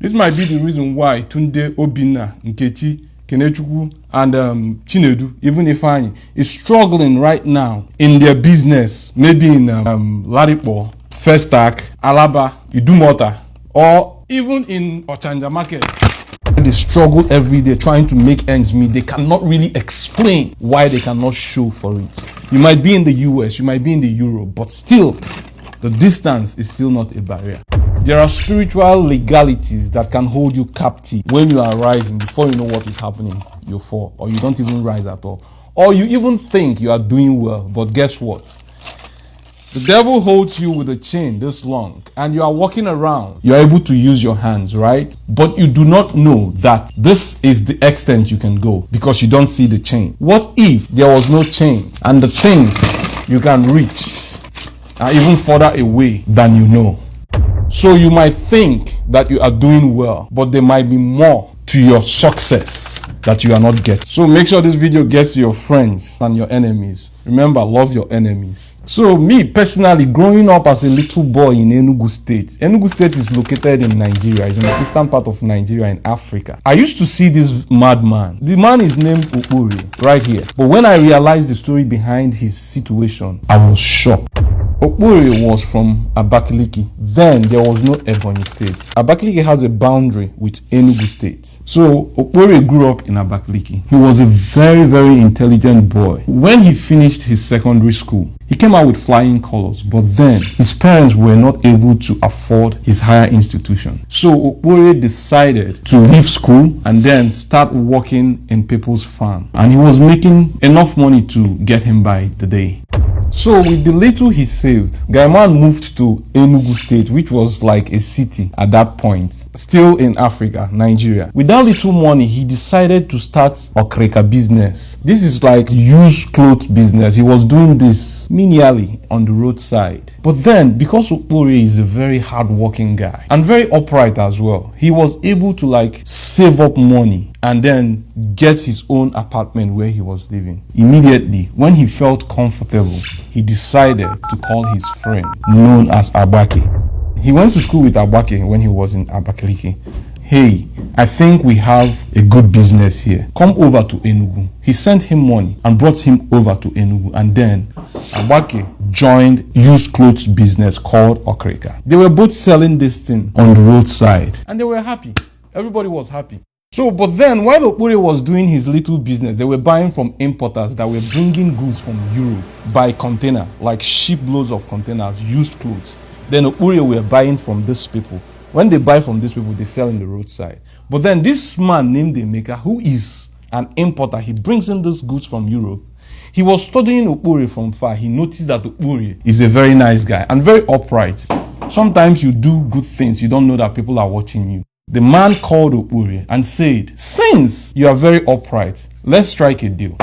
This might be the reason why Tunde, Obinna, Nkechi, Kenechukwu, and Chinedu, even Ifeanyi, is struggling right now in their business, maybe in Ladipo, Festac, Alaba, Idumota, or even in Ochanja Market. They struggle every day trying to make ends meet. They cannot really explain why they cannot show for it. You might be in the US, you might be in the Europe, but still, the distance is still not a barrier. There are spiritual legalities that can hold you captive when you are rising. Before you know what is happening, you fall, or you don't even rise at all. Or you even think you are doing well, but guess what? The devil holds you with a chain this long, and you are walking around. You are able to use your hands, right? But you do not know that this is the extent you can go because you don't see the chain. What if there was no chain and the things you can reach are even further away than you know? So you might think that you are doing well, but there might be more to your success that you are not getting. So make sure this video gets to your friends and your enemies. Remember, love your enemies. So me personally, growing up as a little boy in Enugu State. Enugu State is located in Nigeria. It's in the eastern part of Nigeria in Africa. I used to see this madman. The man is named Okpori, right here. But when I realized the story behind his situation, I was shocked. Okpori was from Abakaliki. Then there was no Ebonyi State. Abakaliki has a boundary with Enugu State. So Okpori grew up in Abakaliki. He was a very, very intelligent boy. When he finished his secondary school, he came out with flying colors, but then his parents were not able to afford his higher institution. So Okpori decided to leave school and then start working in people's farm. And he was making enough money to get him by the day. So with the little he saved, Gaiman moved to Enugu State, which was like a city at that point, still in Africa, Nigeria. With that little money, he decided to start Okreka business. This is like used clothes business. He was doing this menially on the roadside. But then, because Okpori is a very hardworking guy and very upright as well, he was able to like save up money and then get his own apartment where he was living. Immediately, when he felt comfortable, he decided to call his friend known as Abake. He went to school with Abake when he was in Abakaliki. Hey, I think we have a good business here. Come over to Enugu. He sent him money and brought him over to Enugu. And then Abake joined used clothes business called Okreka. They were both selling this thing on the roadside. And they were happy. Everybody was happy. So, but then while Okpori was doing his little business, they were buying from importers that were bringing goods from Europe by container, like shiploads of containers, used clothes. Then Okpori were buying from these people. When they buy from these people, they sell in the roadside. But then this man named Emeka, who is an importer, he brings in these goods from Europe. He was studying Okpori from far. He noticed that Okpori is a very nice guy and very upright. Sometimes you do good things, you don't know that people are watching you. The man called Okpori and said, since you are very upright, let's strike a deal.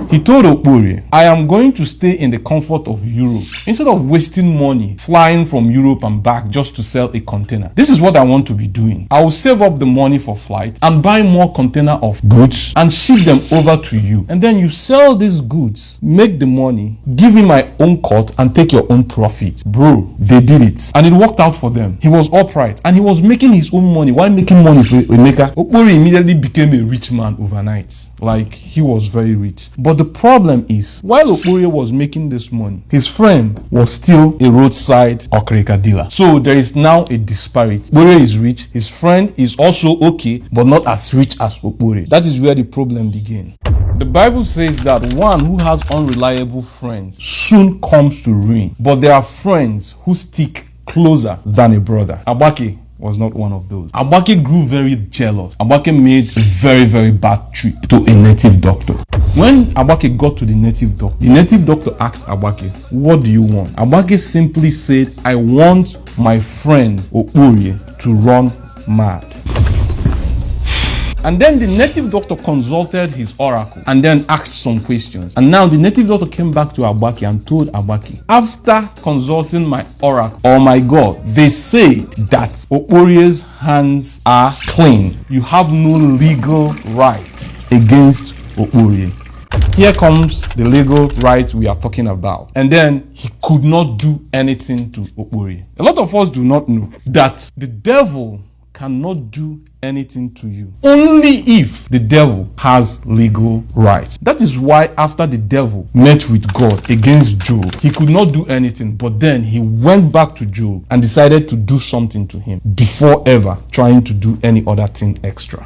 He told Okpori, I am going to stay in the comfort of Europe instead of wasting money flying from Europe and back just to sell a container. This is what I want to be doing. I will save up the money for flight and buy more container of goods and ship them over to you. And then you sell these goods, make the money, give me my own cut and take your own profit. Bro, they did it. And it worked out for them. He was upright and he was making his own money. While making money for Emeka, Okpori immediately became a rich man overnight. Like, he was very rich. But the problem is, while Okpori was making this money, his friend was still a roadside Okreka dealer. So there is now a disparity. Okpori is rich, his friend is also okay, but not as rich as Okpori. That is where the problem began. The Bible says that one who has unreliable friends soon comes to ruin, but there are friends who stick closer than a brother. Abake was not one of those. Abake grew very jealous. Abake made a very, very bad trip to a native doctor. When Abake got to the native doctor asked Abake, what do you want? Abake simply said, I want my friend Okpori to run mad. And then the native doctor consulted his oracle and then asked some questions. And now the native doctor came back to Abake and told Abake, after consulting my oracle, oh my God, they say that Okpori's hands are clean. You have no legal right against Okpori. Here comes the legal right we are talking about. And then he could not do anything to Okpori. A lot of us do not know that the devil cannot do anything to you only if the devil has legal rights. That is why after the devil met with God against Job, he could not do anything, but then he went back to Job and decided to do something to him before ever trying to do any other thing extra.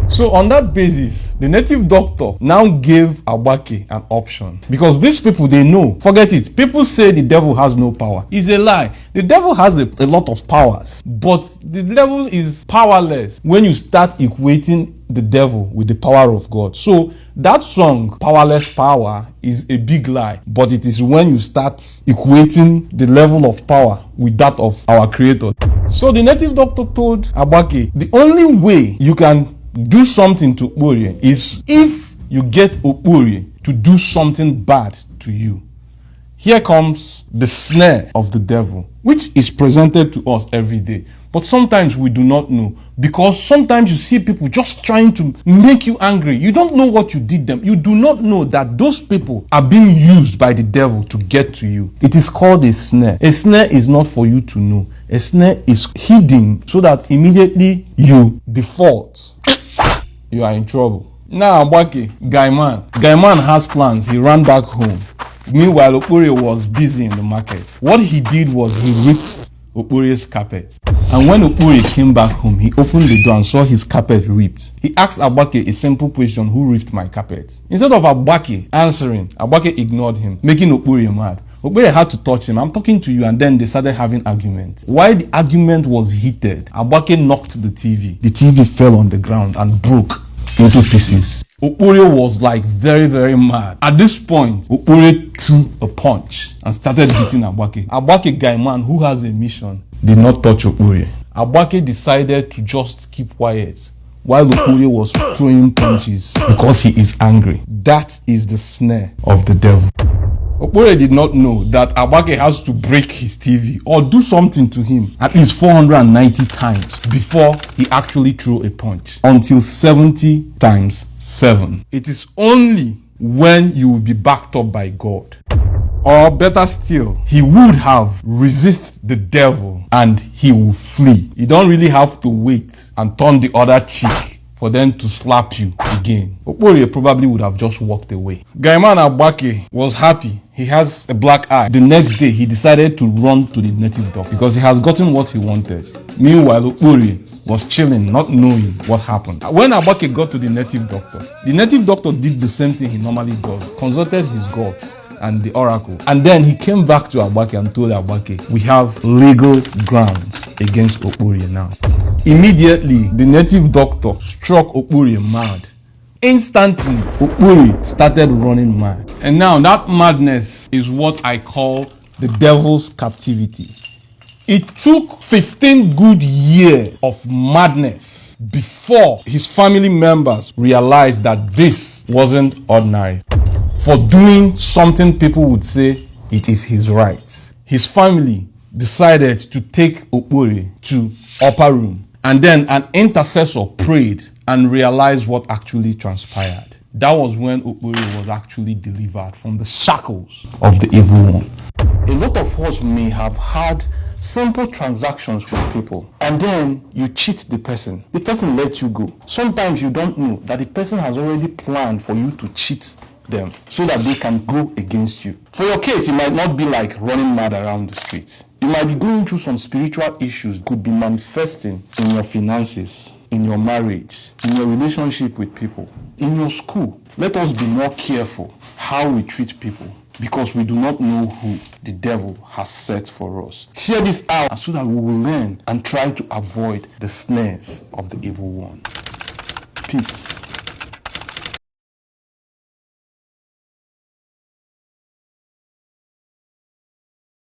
So on that basis, the native doctor now gave Agbake an option, because these people, they know, forget it, people say the devil has no power. It's a lie. The devil has a lot of powers, but the devil is powerless when you start equating the devil with the power of God. So that song, Powerless Power, is a big lie, but it is when you start equating the level of power with that of our creator. So the native doctor told Agbake, the only way you can do something to Okporie is if you get Okporie to do something bad to you. Here comes the snare of the devil, which is presented to us every day. But sometimes we do not know, because sometimes you see people just trying to make you angry. You don't know what you did them. You do not know that those people are being used by the devil to get to you. It is called a snare. A snare is not for you to know. A snare is hidden so that immediately you default, you are in trouble. Now Agbake, Gaiman has plans. He ran back home. Meanwhile, Okporie was busy in the market. What he did was he ripped Okporie's carpet. And when Okporie came back home, he opened the door and saw his carpet ripped. He asked Agbake a simple question: who ripped my carpet? Instead of Agbake answering, Agbake ignored him, making Okporie mad. Okporie had to touch him. I'm talking to you, and then they started having argument. While the argument was heated, Agbake knocked the TV. The TV fell on the ground and broke into pieces. Okporie was like very, very mad. At this point, Okporie threw a punch and started hitting Agbake. Agbake, Gaiman, who has a mission, did not touch Okporie. Agbake decided to just keep quiet while Okporie was throwing punches because he is angry. That is the snare of the devil. Okporie did not know that Agbake has to break his TV or do something to him at least 490 times before he actually threw a punch, until 70 times 7. It is only when you will be backed up by God. Or better still, he would have resisted the devil and he will flee. You don't really have to wait and turn the other cheek for them to slap you again. Okporie probably would have just walked away. Gaiman Agbake was happy. He has a black eye. The next day, he decided to run to the native doctor because he has gotten what he wanted. Meanwhile, Okporie was chilling, not knowing what happened. When Agbake got to the native doctor did the same thing he normally does, consulted his gods and the oracle. And then he came back to Agbake and told Agbake, we have legal grounds against Okporie now. Immediately, the native doctor struck Okporie mad. Instantly, Okporie started running mad. And now that madness is what I call the devil's captivity. It took 15 good years of madness before his family members realized that this wasn't ordinary. For doing something people would say it is his right, his family decided to take Okporie to upper room. And then an intercessor prayed and realized what actually transpired. That was when Okporie was actually delivered from the shackles of the evil one. A lot of us may have had simple transactions with people, and then you cheat the person. The person lets you go. Sometimes you don't know that the person has already planned for you to cheat them so that they can go against you. For your case, it might not be like running mad around the streets. You might be going through some spiritual issues, could be manifesting in your finances, in your marriage, in your relationship with people, in your school. Let us be more careful how we treat people, because we do not know who the devil has set for us. Share this out so that we will learn and try to avoid the snares of the evil one. Peace.